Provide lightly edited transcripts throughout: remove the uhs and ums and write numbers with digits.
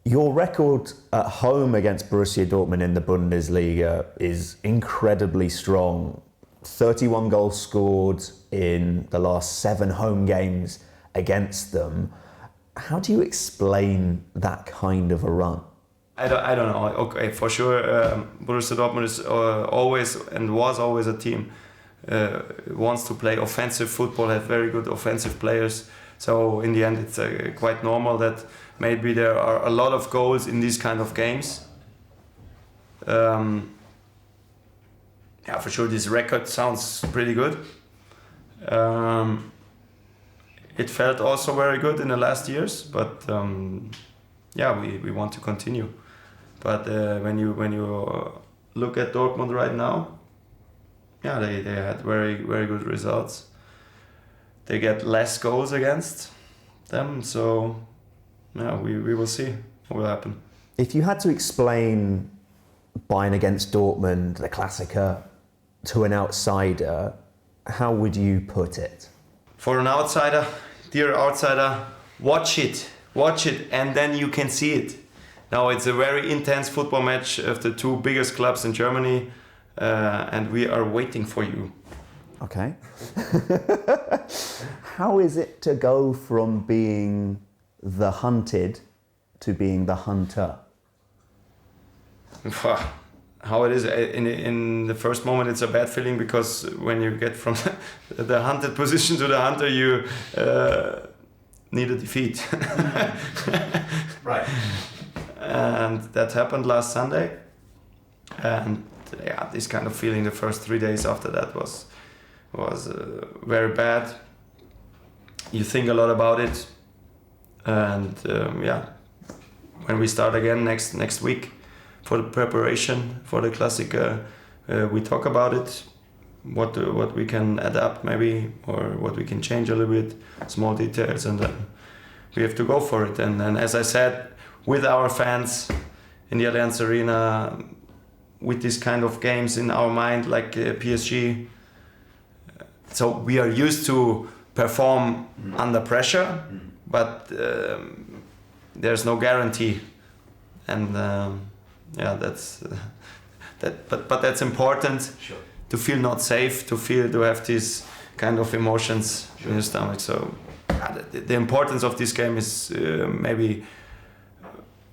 Your record at home against Borussia Dortmund in the Bundesliga is incredibly strong. 31 goals scored in the last 7 home games against them. How do you explain that kind of a run? I don't know. Okay, for sure, Borussia Dortmund is always and was always a team. Wants to play offensive football, have very good offensive players. So in the end, it's quite normal that maybe there are a lot of goals in these kind of games. Yeah, for sure, this record sounds pretty good. It felt also very good in the last years, but yeah, we want to continue. But when you look at Dortmund right now, yeah, they had very good results. They get less goals against them, so yeah, we will see what will happen. If you had to explain Bayern against Dortmund, the Klassiker, to an outsider, how would you put it? For an outsider, dear outsider, watch it, and then you can see it. Now it's a very intense football match of the 2 biggest clubs in Germany, and we are waiting for you. Okay. How is it to go from being the hunted to being the hunter? How it is in the first moment, it's a bad feeling, because when you get from the hunted position to the hunter, you need a defeat. Right. And that happened last Sunday, and yeah, this kind of feeling the first 3 days after that was very bad. You think a lot about it, and yeah, when we start again next week for the preparation for the Klassiker, we talk about it, what we can adapt maybe, or what we can change a little bit, small details, and then we have to go for it. And as I said, with our fans in the Allianz Arena, with this kind of games in our mind, like PSG, so we are used to perform under pressure, but there's no guarantee, and yeah, that's but that's important. Sure. To feel not safe, to have these kind of emotions in your stomach. So the importance of this game is maybe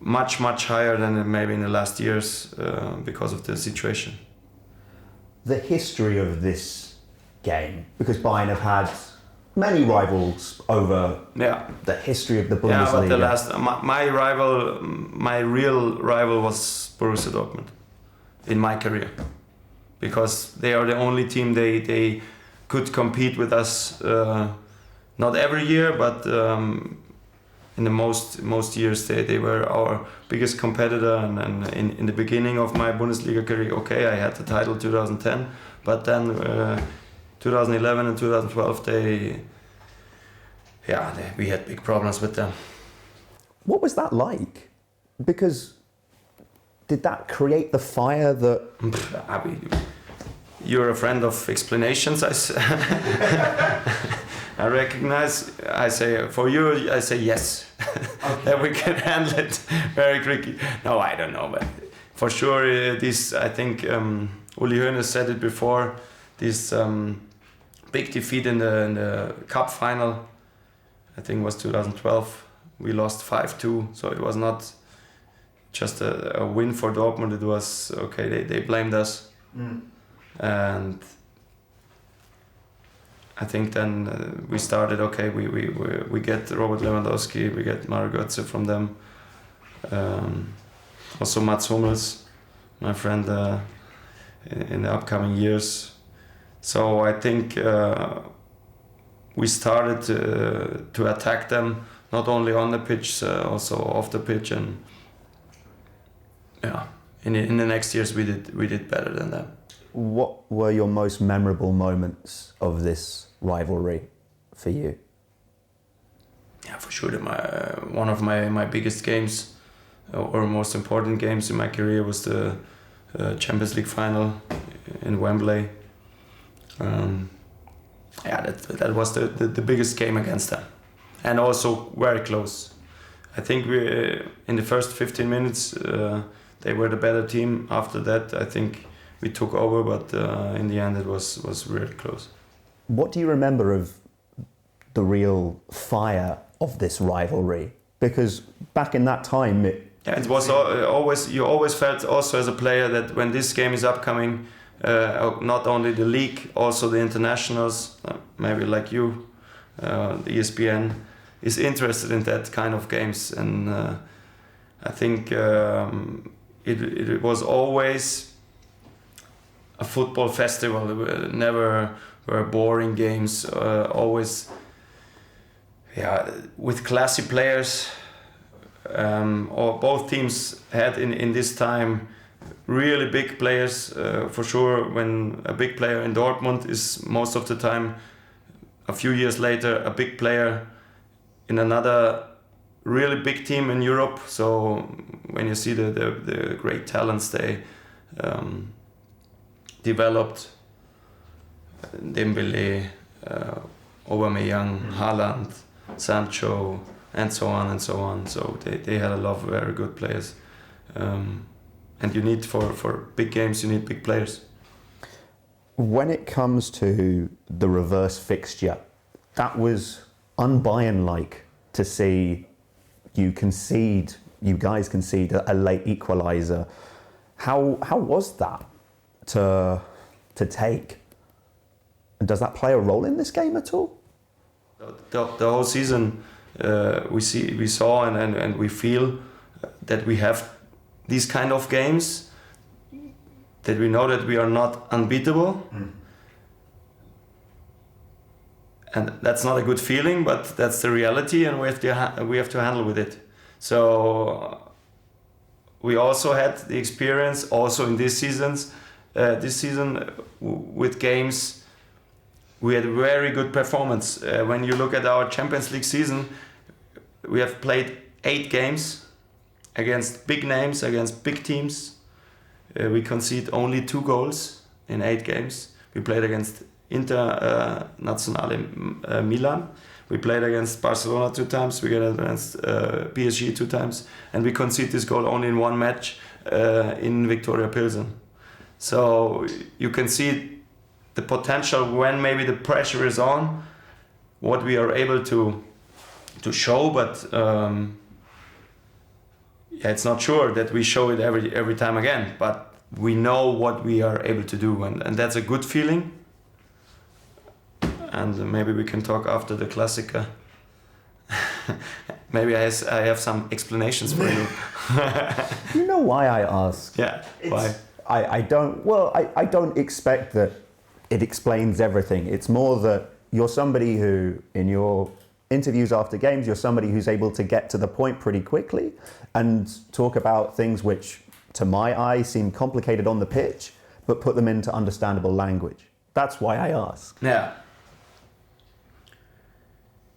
much higher than maybe in the last years, because of the situation. The history of this game, because Bayern have had many rivals over the history of the Bundesliga. Yeah, but the last my real rival was Borussia Dortmund in my career, because they are the only team they could compete with us, not every year, but in the most years they were our biggest competitor. And in the beginning of my Bundesliga career, okay, I had the title 2010, but then 2011 and 2012 we had big problems with them. What was that like? Because did that create the fire that... You're a friend of explanations, I recognize. I say, for you, I say yes. Okay. That we can handle it very quickly. No, I don't know, but for sure, I think Uli Hoeneß said it before, this big defeat in the cup final, I think it was 2012. We lost 5-2, so it was not just a win for Dortmund. It was, okay, they blamed us. And I think then we started, okay, we get Robert Lewandowski, we get Mario Götze from them. Also Mats Hummels, my friend, in the upcoming years. So I think we started to attack them, not only on the pitch, also off the pitch, and yeah, in the next years we did better than them. What were your most memorable moments of this rivalry for you? Yeah, for sure. One of my biggest games, or most important games in my career, was the Champions League final in Wembley. That was the biggest game against them, and also very close. I think we in the first 15 minutes they were the better team. After that, I think we took over, but in the end it was really close. What do you remember of the real fire of this rivalry? Because back in that time, it was always, you always felt also as a player that when this game is upcoming, not only the league, also the internationals, maybe like you, the ESPN, is interested in that kind of games. And I think it was always a football festival. Never were boring games, always with classy players. Or both teams had in this time really big players. For sure, when a big player in Dortmund is most of the time, a few years later, a big player in another really big team in Europe. So when you see the great talents they developed, Dembele, Aubameyang, Haaland, Sancho, and so on and so on. So they had a lot of very good players. And you need, for big games, you need big players. When it comes to the reverse fixture, that was un-Bayern-like to see you guys concede a late equaliser. How was that to take? And does that play a role in this game at all? The whole season we saw and we feel that we have these kind of games, that we know that we are not unbeatable. And that's not a good feeling, but that's the reality, and we have to handle with it. So we also had the experience also in this season with games. We had a very good performance. When you look at our Champions League season, we have played 8 games against big names, against big teams. We concede only 2 goals in 8 games. We played against Internazionale Milan. We played against Barcelona 2 times. We played against PSG 2 times, and we conceded this goal only in 1 match in Viktoria Pilsen. So you can see the potential when maybe the pressure is on, what we are able to show, but it's not sure that we show it every time again. But we know what we are able to do, and that's a good feeling. And maybe we can talk after the Klassiker. Maybe I have some explanations for you. You know why I ask? Yeah, why? I don't expect that it explains everything. It's more that you're somebody who, in your interviews after games, you're somebody who's able to get to the point pretty quickly and talk about things which, to my eye, seem complicated on the pitch, but put them into understandable language. That's why I ask.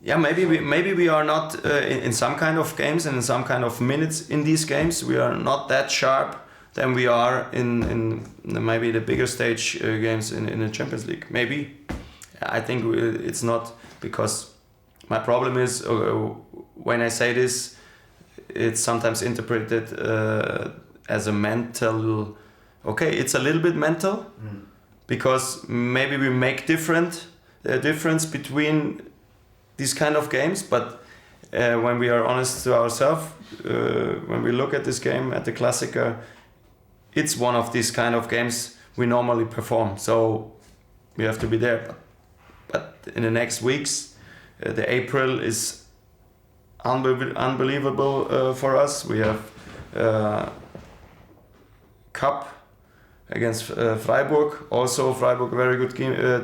Yeah, maybe we are not in some kind of games and in some kind of minutes in these games, we are not that sharp than we are in maybe the bigger stage games in the Champions League. Maybe. I think it's not, because my problem is when I say this, it's sometimes interpreted as a mental. Okay, it's a little bit mental, because maybe we make difference between these kind of games, but when we are honest to ourselves, when we look at this game, at the Klassiker, it's one of these kind of games we normally perform. So we have to be there. But in the next weeks, the April is unbelievable for us. We have Cup against Freiburg. Also Freiburg, very good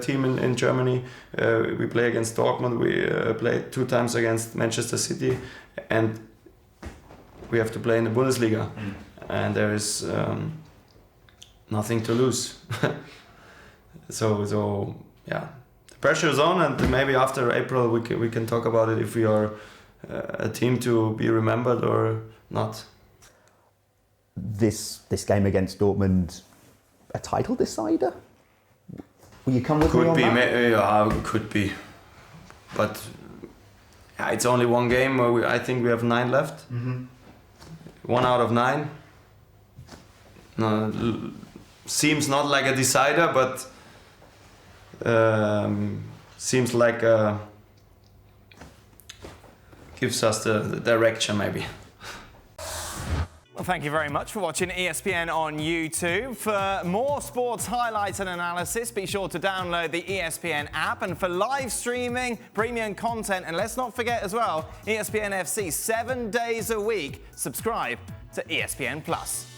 team in Germany. We play against Dortmund. We played 2 times against Manchester City, and we have to play in the Bundesliga. And there is nothing to lose. So yeah, the pressure is on, and maybe after April we can talk about it, if we are a team to be remembered or not. This game against Dortmund, a title decider? Will you come with me on that? Could be, but Yeah, it's only one game. I think we have 9 left. 1 out of 9. Seems not like a decider, but seems like gives us the direction maybe. Well, thank you very much for watching ESPN on YouTube. For more sports highlights and analysis, be sure to download the ESPN app. And for live streaming, premium content, and let's not forget as well, ESPN FC 7 days a week. Subscribe to ESPN Plus.